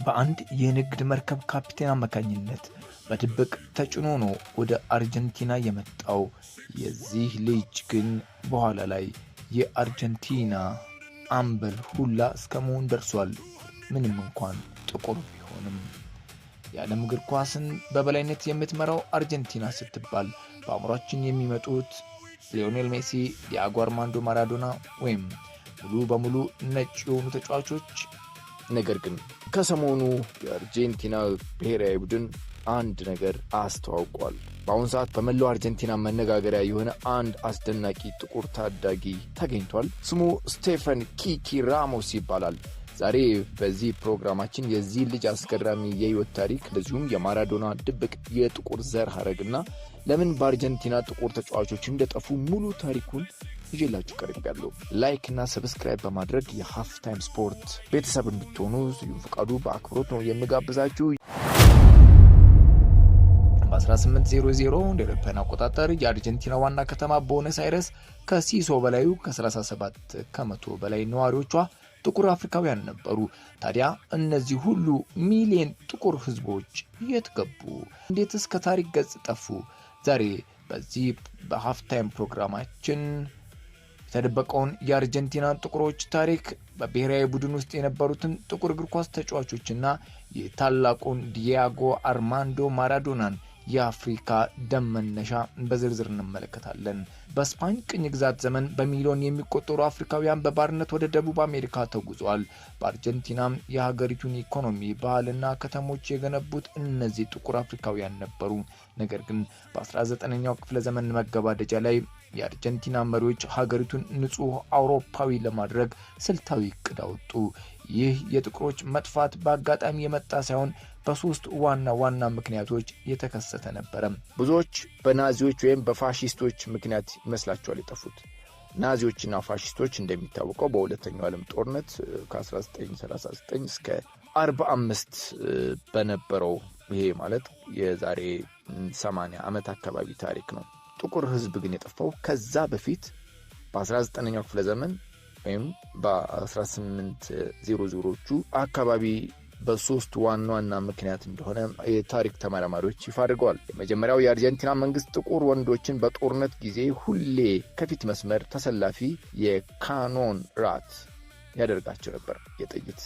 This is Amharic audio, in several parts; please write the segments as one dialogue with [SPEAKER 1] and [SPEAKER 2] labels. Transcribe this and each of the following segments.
[SPEAKER 1] በአንድ የንግድ መርከብ ካፒቴን አማካኝነት በድብቅ ተጭኖ ነው ወደ አርጀንቲና የመጣው። የዚህ ልጅ ግን በኋላ ላይ የአርጀንቲና አምበል ሁላ እስከመሆን ደርሷል። ምንም እንኳን ጥቁር ቢሆንም የዓለም እግር ኳስን በበላይነት የምትመራው አርጀንቲና ስትባል በአእምሯችን የሚመጡት ሊዮኔል ሜሲ፣ ዲያጎ አርማንዶ ማራዶና ወይም ሙሉ በሙሉ ነጭ የሆኑ ተጫዋቾች። ነገር ግን ከሰሞኑ የአርጀንቲና ብሔራዊ ቡድን አንድ ነገር አስተዋውቋል። በአሁኑ ሰዓት በመላው አርጀንቲና መነጋገሪያ የሆነ አንድ አስደናቂ ጥቁር ታዳጊ ተገኝቷል። ስሙ ስቴፈን ኪኪ ራሞስ ይባላል። ዛሬ በዚህ ፕሮግራማችን የዚህ ልጅ አስገራሚ የህይወት ታሪክ እንደዚሁም የማራዶና ድብቅ የጥቁር ዘር ሐረግና ለምን በአርጀንቲና ጥቁር ተጫዋቾች እንደጠፉ ሙሉ ታሪኩን ይዤላችሁ ቀርቤያለሁ። ላይክ እና ሰብስክራይብ በማድረግ የሃፍ ታይም ስፖርት ቤተሰብ እንድትሆኑ ስዩም ፍቃዱ በአክብሮት ነው የምጋብዛችሁ። በ1800 እንደ አውሮፓውያን አቆጣጠር የአርጀንቲና ዋና ከተማ ቦነስ አይረስ ከሲሶ በላዩ ከ37 ከመቶ በላይ ነዋሪዎቿ ጥቁር አፍሪካውያን ነበሩ። ታዲያ እነዚህ ሁሉ ሚሊዮን ጥቁር ህዝቦች የት ገቡ? እንዴትስ ከታሪክ ገጽ ጠፉ? ዛሬ በዚህ በሃፍ ታይም ፕሮግራማችን የተደበቀውን የአርጀንቲና ጥቁሮች ታሪክ፣ በብሔራዊ ቡድን ውስጥ የነበሩትን ጥቁር እግር ኳስ ተጫዋቾችና የታላቁን ዲያጎ አርማንዶ ማራዶናን የአፍሪካ ደም መነሻ በዝርዝር እንመለከታለን። በስፓኝ ቅኝ ግዛት ዘመን በሚሊዮን የሚቆጠሩ አፍሪካውያን በባርነት ወደ ደቡብ አሜሪካ ተጉዘዋል። በአርጀንቲናም የሀገሪቱን ኢኮኖሚ፣ ባህልና ከተሞች የገነቡት እነዚህ ጥቁር አፍሪካውያን ነበሩ። ነገር ግን በ19ኛው ክፍለ ዘመን መገባደጃ ላይ የአርጀንቲና መሪዎች ሀገሪቱን ንጹህ አውሮፓዊ ለማድረግ ስልታዊ እቅድ አወጡ። ይህ የጥቁሮች መጥፋት በአጋጣሚ የመጣ ሳይሆን በሶስት ዋና ምክንያቶች የተከሰተ ነበረ። ብዙዎች በናዚዎች ወይም በፋሺስቶች ምክንያት ይመስላቸዋል የጠፉት። ናዚዎችና ፋሺስቶች እንደሚታወቀው በሁለተኛው ዓለም ጦርነት ከ1939 እስከ 45 በነበረው ይሄ ማለት የዛሬ 80 ዓመት አካባቢ ታሪክ ነው። ጥቁር ህዝብ ግን የጠፋው ከዛ በፊት በ19ኛው ክፍለ ዘመን ወይም በ1800ዎቹ አካባቢ በሶስት ዋና ምክንያት እንደሆነ የታሪክ ተመራማሪዎች ይፋ አድርገዋል። የመጀመሪያው የአርጀንቲና መንግስት ጥቁር ወንዶችን በጦርነት ጊዜ ሁሌ ከፊት መስመር ተሰላፊ የካኖን ራት ያደርጋቸው ነበር። የጥይት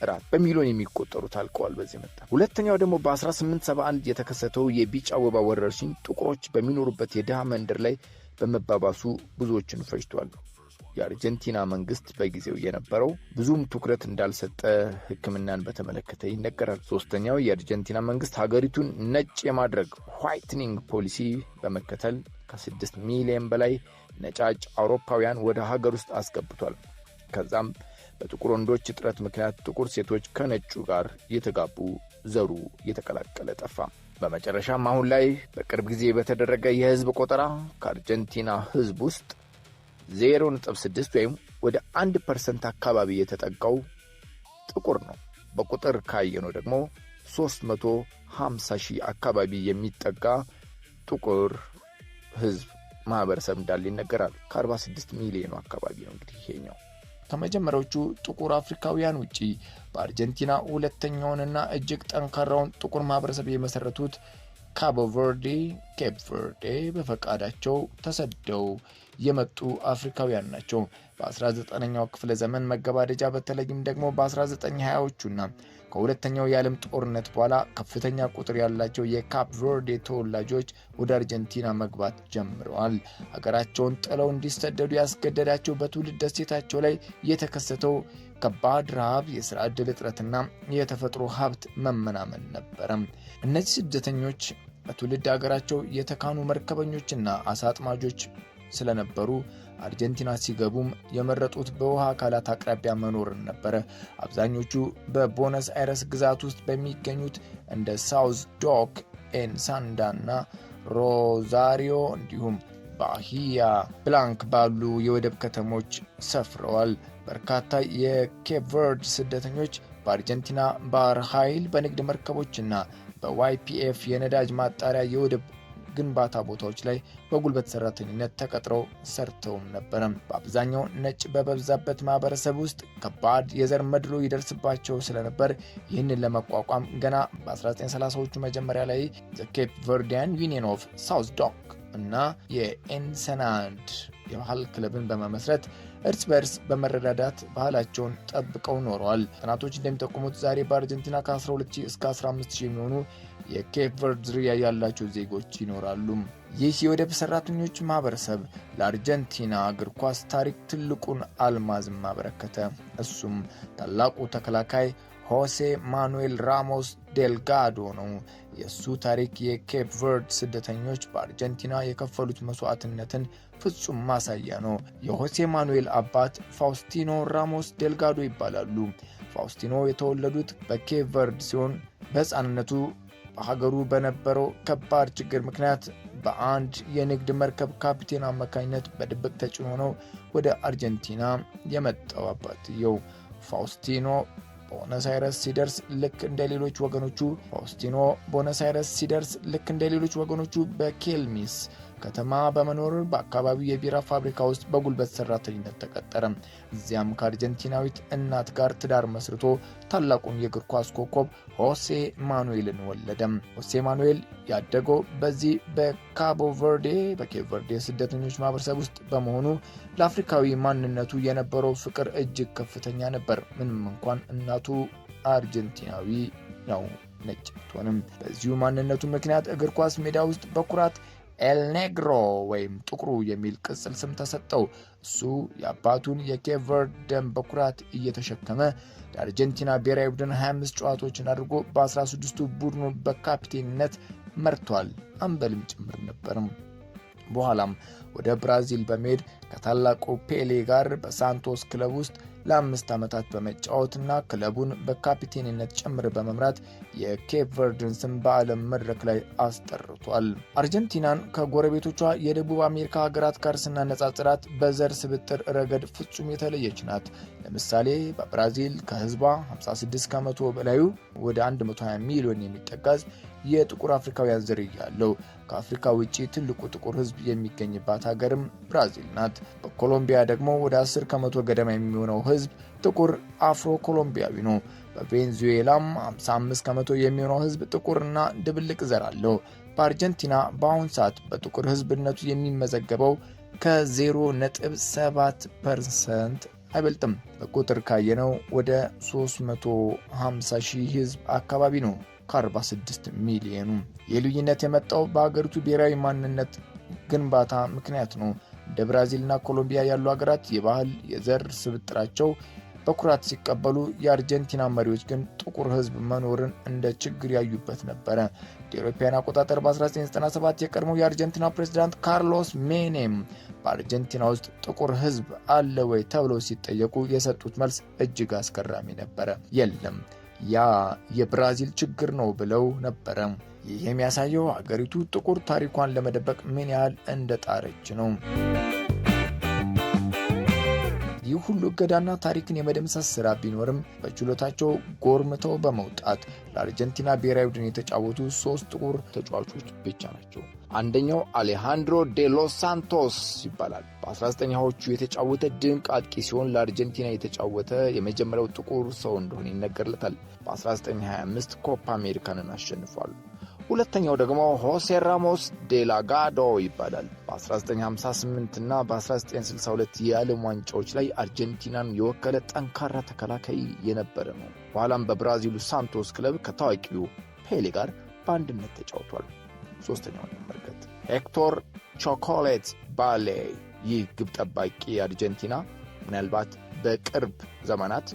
[SPEAKER 1] ራት በሚሊዮን የሚቆጠሩ ታልቀዋል በዚህ መጣ። ሁለተኛው ደግሞ በ1871 የተከሰተው የቢጫ ወባ ወረርሽኝ ጥቁሮች በሚኖሩበት የደሃ መንደር ላይ በመባባሱ ብዙዎችን ፈጅቷል። የአርጀንቲና መንግስት በጊዜው የነበረው ብዙም ትኩረት እንዳልሰጠ ሕክምናን በተመለከተ ይነገራል። ሶስተኛው የአርጀንቲና መንግስት ሀገሪቱን ነጭ የማድረግ ዋይትኒንግ ፖሊሲ በመከተል ከ6 ሚሊዮን በላይ ነጫጭ አውሮፓውያን ወደ ሀገር ውስጥ አስገብቷል። ከዛም በጥቁር ወንዶች እጥረት ምክንያት ጥቁር ሴቶች ከነጩ ጋር የተጋቡ ዘሩ የተቀላቀለ ጠፋ። በመጨረሻም አሁን ላይ በቅርብ ጊዜ በተደረገ የህዝብ ቆጠራ ከአርጀንቲና ህዝብ ውስጥ 0.6 ወይም ወደ 1% አካባቢ የተጠጋው ጥቁር ነው። በቁጥር ካየነው ደግሞ 350,000 አካባቢ የሚጠጋ ጥቁር ህዝብ ማህበረሰብ እንዳለ ይነገራል። ከ46 ሚሊዮን አካባቢ ነው እንግዲህ ይሄኛው። ከመጀመሪያዎቹ ጥቁር አፍሪካውያን ውጪ በአርጀንቲና ሁለተኛውንና እጅግ ጠንካራውን ጥቁር ማህበረሰብ የመሰረቱት ካቦ ቨርዴ በፈቃዳቸው ተሰደው የመጡ አፍሪካውያን ናቸው። በ19ኛው ክፍለ ዘመን መገባደጃ በተለይም ደግሞ በ1920ዎቹና ከሁለተኛው የዓለም ጦርነት በኋላ ከፍተኛ ቁጥር ያላቸው የካፕ ቨርዴ ተወላጆች ወደ አርጀንቲና መግባት ጀምረዋል። ሀገራቸውን ጥለው እንዲሰደዱ ያስገደዳቸው በትውልድ ደሴታቸው ላይ የተከሰተው ከባድ ረሃብ፣ የሥራ ዕድል እጥረትና የተፈጥሮ ሀብት መመናመን ነበረ። እነዚህ ስደተኞች በትውልድ ሀገራቸው የተካኑ መርከበኞችና አሳ አጥማጆች ስለነበሩ አርጀንቲና ሲገቡም የመረጡት በውሃ አካላት አቅራቢያ መኖርን ነበረ። አብዛኞቹ በቦነስ አይረስ ግዛት ውስጥ በሚገኙት እንደ ሳውዝ ዶክ ኤንሳንዳና ሮዛሪዮ እንዲሁም ባሂያ ብላንክ ባሉ የወደብ ከተሞች ሰፍረዋል። በርካታ የኬፕ ቨርድ ስደተኞች በአርጀንቲና ባህር ኃይል በንግድ መርከቦችና በዋይፒኤፍ የነዳጅ ማጣሪያ የወደብ ግንባታ ቦታዎች ላይ በጉልበት ሰራተኝነት ተቀጥረው ሰርተውም ነበር። በአብዛኛው ነጭ በበዛበት ማህበረሰብ ውስጥ ከባድ የዘር መድሎ ይደርስባቸው ስለነበር ይህንን ለመቋቋም ገና በ1930ዎቹ መጀመሪያ ላይ ኬፕ ቨርዲያን ዩኒየን ኦፍ ሳውዝ ዶክ እና የኤንሰናድ የባህል ክለብን በመመስረት እርስ በርስ በመረዳዳት ባህላቸውን ጠብቀው ኖረዋል። ጥናቶች እንደሚጠቁሙት ዛሬ በአርጀንቲና ከ12000 እስከ 15000 የሚሆኑ የኬፕ ቨርድ ዝርያ ያላቸው ዜጎች ይኖራሉ። ይህ የወደብ ሰራተኞች ማህበረሰብ ለአርጀንቲና እግር ኳስ ታሪክ ትልቁን አልማዝም አበረከተ። እሱም ታላቁ ተከላካይ ሆሴ ማኑኤል ራሞስ ዴልጋዶ ነው። የሱ ታሪክ የኬፕ ቨርድ ስደተኞች በአርጀንቲና የከፈሉት መስዋዕትነትን ፍጹም ማሳያ ነው። የሆሴ ማኑኤል አባት ፋውስቲኖ ራሞስ ዴልጋዶ ይባላሉ። ፋውስቲኖ የተወለዱት በኬፕ ቨርድ ሲሆን በሕፃንነቱ በሀገሩ በነበረው ከባድ ችግር ምክንያት በአንድ የንግድ መርከብ ካፒቴን አማካኝነት በድብቅ ተጭኖ ነው ወደ አርጀንቲና የመጣው። አባትየው ፋውስቲኖ ቦነስ አይረስ ሲደርስ ልክ እንደ ሌሎች ወገኖቹ በኬልሚስ ከተማ በመኖር በአካባቢው የቢራ ፋብሪካ ውስጥ በጉልበት ሰራተኝነት ተቀጠረ። እዚያም ከአርጀንቲናዊት እናት ጋር ትዳር መስርቶ ታላቁን የእግር ኳስ ኮከብ ሆሴ ማኑኤልን ወለደ። ሆሴ ማኑኤል ያደገው በዚህ በኬፕ ቨርዴ ስደተኞች ማህበረሰብ ውስጥ በመሆኑ ለአፍሪካዊ ማንነቱ የነበረው ፍቅር እጅግ ከፍተኛ ነበር። ምንም እንኳን እናቱ አርጀንቲናዊ ነው ነጭ ብትሆንም፣ በዚሁ ማንነቱ ምክንያት እግር ኳስ ሜዳ ውስጥ በኩራት ኤል ኔግሮ ወይም ጥቁሩ የሚል ቅጽል ስም ተሰጠው። እሱ የአባቱን የኬፕ ቨርድ ደም በኩራት እየተሸከመ ለአርጀንቲና ብሔራዊ ቡድን 25 ጨዋታዎችን አድርጎ በ16ቱ ቡድኑ በካፒቴንነት መርቷል። አምበልም ጭምር ነበርም። በኋላም ወደ ብራዚል በመሄድ ከታላቁ ፔሌ ጋር በሳንቶስ ክለብ ውስጥ ለ5 ዓመታት በመጫወትና ክለቡን በካፒቴንነት ጭምር በመምራት የኬፕ ቨርድን ስም በዓለም መድረክ ላይ አስጠርቷል። አርጀንቲናን ከጎረቤቶቿ የደቡብ አሜሪካ ሀገራት ጋር ስናነጻጽራት በዘር ስብጥር ረገድ ፍጹም የተለየች ናት። ለምሳሌ በብራዚል ከህዝቧ 56 ከመቶ በላዩ ወደ 120 ሚሊዮን የሚጠጋዝ የጥቁር አፍሪካውያን ዝርያ ያለው፣ ከአፍሪካ ውጪ ትልቁ ጥቁር ህዝብ የሚገኝባት ሀገርም ብራዚል ናት። በኮሎምቢያ ደግሞ ወደ 10 ከመቶ ገደማ የሚሆነው ህዝብ ጥቁር አፍሮ ኮሎምቢያዊ ነው። በቬንዙዌላም 55 ከመቶ የሚሆነው ህዝብ ጥቁርና ድብልቅ ዘር አለው። በአርጀንቲና በአሁን ሰዓት በጥቁር ህዝብነቱ የሚመዘገበው ከ0.7% አይበልጥም። በቁጥር ካየነው ወደ 350 ሺህ ህዝብ አካባቢ ነው ከ46 ሚሊዮኑ። የልዩነት የመጣው በሀገሪቱ ብሔራዊ ማንነት ግንባታ ምክንያት ነው። እንደ ብራዚልና ኮሎምቢያ ያሉ ሀገራት የባህል የዘር ስብጥራቸው በኩራት ሲቀበሉ፣ የአርጀንቲና መሪዎች ግን ጥቁር ህዝብ መኖርን እንደ ችግር ያዩበት ነበረ። የአውሮፓውያን አቆጣጠር በ1997 የቀድሞው የአርጀንቲና ፕሬዝዳንት ካርሎስ ሜኔም በአርጀንቲና ውስጥ ጥቁር ህዝብ አለ ወይ ተብለው ሲጠየቁ የሰጡት መልስ እጅግ አስገራሚ ነበረ። የለም፣ ያ የብራዚል ችግር ነው ብለው ነበረ። ይህ የሚያሳየው ሀገሪቱ ጥቁር ታሪኳን ለመደበቅ ምን ያህል እንደጣረች ነው። ይህ ሁሉ እገዳና ታሪክን የመደምሰስ ስራ ቢኖርም በችሎታቸው ጎርምተው በመውጣት ለአርጀንቲና ብሔራዊ ቡድን የተጫወቱ 3 ጥቁር ተጫዋቾች ብቻ ናቸው። አንደኛው አሌሃንድሮ ዴ ሎስ ሳንቶስ ይባላል። በ19ኛዎቹ የተጫወተ ድንቅ አጥቂ ሲሆን ለአርጀንቲና የተጫወተ የመጀመሪያው ጥቁር ሰው እንደሆነ ይነገርለታል። በ1925 ኮፓ አሜሪካንን አሸንፏል። ሁለተኛው ደግሞ ሆሴ ራሞስ ዴልጋዶ ይባላል። በ1958 እና በ1962 የዓለም ዋንጫዎች ላይ አርጀንቲናን የወከለ ጠንካራ ተከላካይ የነበረ ነው። በኋላም በብራዚሉ ሳንቶስ ክለብ ከታዋቂው ፔሌ ጋር በአንድነት ተጫውቷል። ሶስተኛውን እንመልከት። ሄክቶር ቾኮሌት ባሌ። ይህ ግብ ጠባቂ አርጀንቲና ምናልባት በቅርብ ዘመናት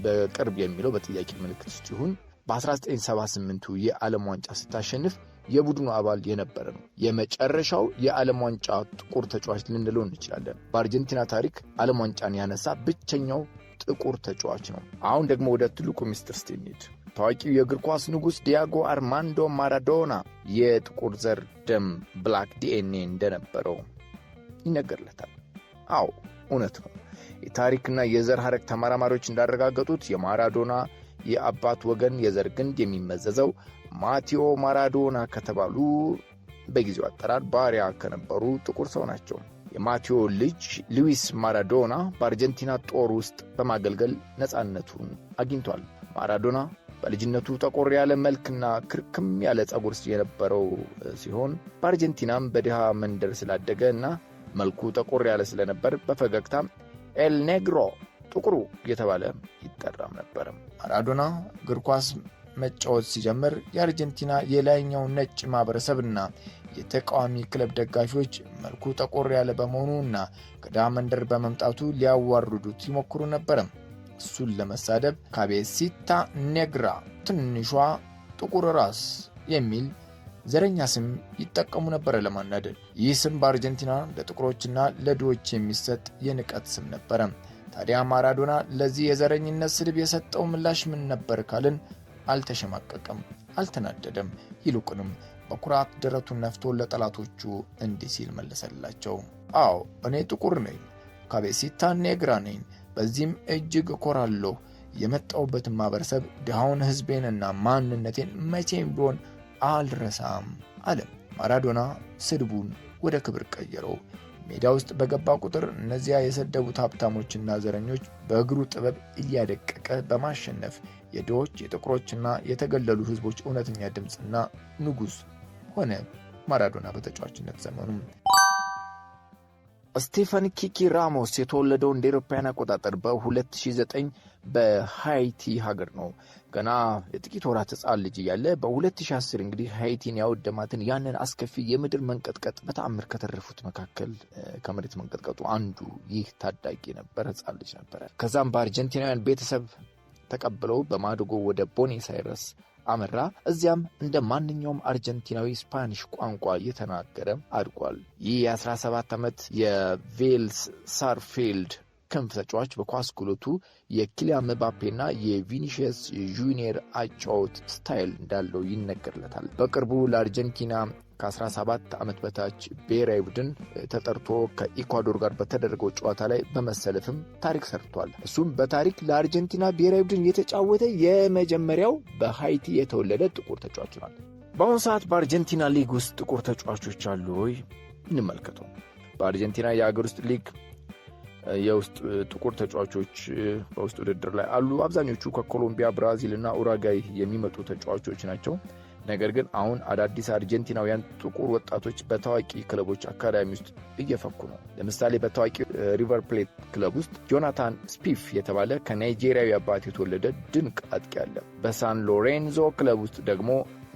[SPEAKER 1] በቅርብ የሚለው በጥያቄ ምልክት ውስጥ ይሁን በ1978ቱ የዓለም ዋንጫ ስታሸንፍ የቡድኑ አባል የነበረ ነው። የመጨረሻው የዓለም ዋንጫ ጥቁር ተጫዋች ልንለው እንችላለን። በአርጀንቲና ታሪክ ዓለም ዋንጫን ያነሳ ብቸኛው ጥቁር ተጫዋች ነው። አሁን ደግሞ ወደ ትልቁ ሚስጥር እንሂድ። ታዋቂው የእግር ኳስ ንጉሥ ዲያጎ አርማንዶ ማራዶና የጥቁር ዘር ደም ብላክ ዲኤንኤ እንደነበረው ይነገርለታል። አዎ እውነት ነው። የታሪክና የዘር ሐረግ ተመራማሪዎች እንዳረጋገጡት የማራዶና የአባት ወገን የዘር ግንድ የሚመዘዘው ማቴዎ ማራዶና ከተባሉ በጊዜው አጠራር ባሪያ ከነበሩ ጥቁር ሰው ናቸው። የማቴዎ ልጅ ሉዊስ ማራዶና በአርጀንቲና ጦር ውስጥ በማገልገል ነፃነቱን አግኝቷል። ማራዶና በልጅነቱ ጠቆር ያለ መልክና ክርክም ያለ ጸጉር የነበረው ሲሆን በአርጀንቲናም በድሃ መንደር ስላደገ እና መልኩ ጠቆር ያለ ስለነበር በፈገግታ ኤል ኔግሮ ጥቁሩ እየተባለ ይጠራም ነበር። ማራዶና እግር ኳስ መጫወት ሲጀምር የአርጀንቲና የላይኛው ነጭ ማህበረሰብና የተቃዋሚ ክለብ ደጋፊዎች መልኩ ጠቆር ያለ በመሆኑና ከድሃ መንደር በመምጣቱ ሊያዋርዱት ይሞክሩ ነበር። እሱን ለመሳደብ ካቤሲታ ኔግራ ትንሿ ጥቁር ራስ የሚል ዘረኛ ስም ይጠቀሙ ነበር ለማናደድ። ይህ ስም በአርጀንቲና ለጥቁሮችና ለድሆች የሚሰጥ የንቀት ስም ነበር። ታዲያ ማራዶና ለዚህ የዘረኝነት ስድብ የሰጠው ምላሽ ምን ነበር ካልን አልተሸማቀቀም፣ አልተናደደም። ይልቁንም በኩራት ደረቱን ነፍቶ ለጠላቶቹ እንዲህ ሲል መለሰላቸው። አዎ እኔ ጥቁር ነኝ፣ ካቤሲታ ኔግራ ነኝ። በዚህም እጅግ እኮራለሁ። የመጣሁበትን ማህበረሰብ ድሃውን ህዝቤንና ማንነቴን መቼም ቢሆን አልረሳም አለ። ማራዶና ስድቡን ወደ ክብር ቀየረው። ሜዳ ውስጥ በገባ ቁጥር እነዚያ የሰደቡት ሀብታሞችና ዘረኞች በእግሩ ጥበብ እያደቀቀ በማሸነፍ የድሆች የጥቁሮችና የተገለሉ ህዝቦች እውነተኛ ድምፅና ንጉሥ ሆነ። ማራዶና በተጫዋችነት ዘመኑ ስቴፋን ኪኪ ራሞስ የተወለደው እንደ አውሮፓውያን አቆጣጠር በ2009 በሃይቲ ሀገር ነው። ገና የጥቂት ወራት ሕፃን ልጅ እያለ በ2010 እንግዲህ ሃይቲን ያወደማትን ያንን አስከፊ የምድር መንቀጥቀጥ በተአምር ከተረፉት መካከል ከመሬት መንቀጥቀጡ አንዱ ይህ ታዳጊ ነበር፣ ሕፃን ልጅ ነበር። ከዛም በአርጀንቲናውያን ቤተሰብ ተቀብለው በማደጎ ወደ ቦኔስ አይረስ አመራ። እዚያም እንደ ማንኛውም አርጀንቲናዊ ስፓኒሽ ቋንቋ እየተናገረ አድጓል። ይህ የ17 ዓመት የቬልስ ሳርፊልድ ክንፍ ተጫዋች በኳስ ክህሎቱ የኪሊያን ምባፔና የቪኒሺየስ ጁኒየር አጫወት ስታይል እንዳለው ይነገርለታል። በቅርቡ ለአርጀንቲና ከ17 ዓመት በታች ብሔራዊ ቡድን ተጠርቶ ከኢኳዶር ጋር በተደረገው ጨዋታ ላይ በመሰለፍም ታሪክ ሰርቷል። እሱም በታሪክ ለአርጀንቲና ብሔራዊ ቡድን የተጫወተ የመጀመሪያው በሃይቲ የተወለደ ጥቁር ተጫዋች ነው። በአሁኑ ሰዓት በአርጀንቲና ሊግ ውስጥ ጥቁር ተጫዋቾች አሉ ወይ? እንመልከተው። በአርጀንቲና የአገር ውስጥ ሊግ የውስጥ ጥቁር ተጫዋቾች በውስጥ ውድድር ላይ አሉ። አብዛኞቹ ከኮሎምቢያ፣ ብራዚል እና ኡራጋይ የሚመጡ ተጫዋቾች ናቸው። ነገር ግን አሁን አዳዲስ አርጀንቲናውያን ጥቁር ወጣቶች በታዋቂ ክለቦች አካዳሚ ውስጥ እየፈኩ ነው። ለምሳሌ በታዋቂ ሪቨር ፕሌት ክለብ ውስጥ ጆናታን ስፒፍ የተባለ ከናይጄሪያዊ አባት የተወለደ ድንቅ አጥቂ አለ። በሳን ሎሬንዞ ክለብ ውስጥ ደግሞ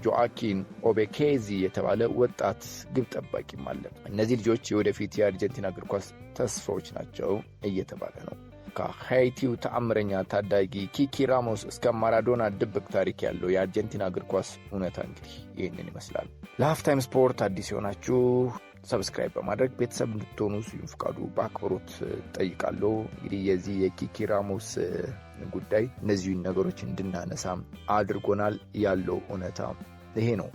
[SPEAKER 1] ጆአኪን ኦቤኬዚ የተባለ ወጣት ግብ ጠባቂም አለ። እነዚህ ልጆች የወደፊት የአርጀንቲና እግር ኳስ ተስፋዎች ናቸው እየተባለ ነው። ከሃይቲው ተአምረኛ ታዳጊ ኪኪ ራሞስ እስከ ማራዶና ድብቅ ታሪክ ያለው የአርጀንቲና እግር ኳስ እውነታ እንግዲህ ይህንን ይመስላል። ለሃፍታይም ስፖርት አዲስ የሆናችሁ ሰብስክራይብ በማድረግ ቤተሰብ እንድትሆኑ ስዩም ፍቃዱ በአክብሮት ጠይቃለሁ። እንግዲህ የዚህ የኪኪ ራሞስ ጉዳይ እነዚህን ነገሮች እንድናነሳም አድርጎናል። ያለው እውነታ ይሄ ነው።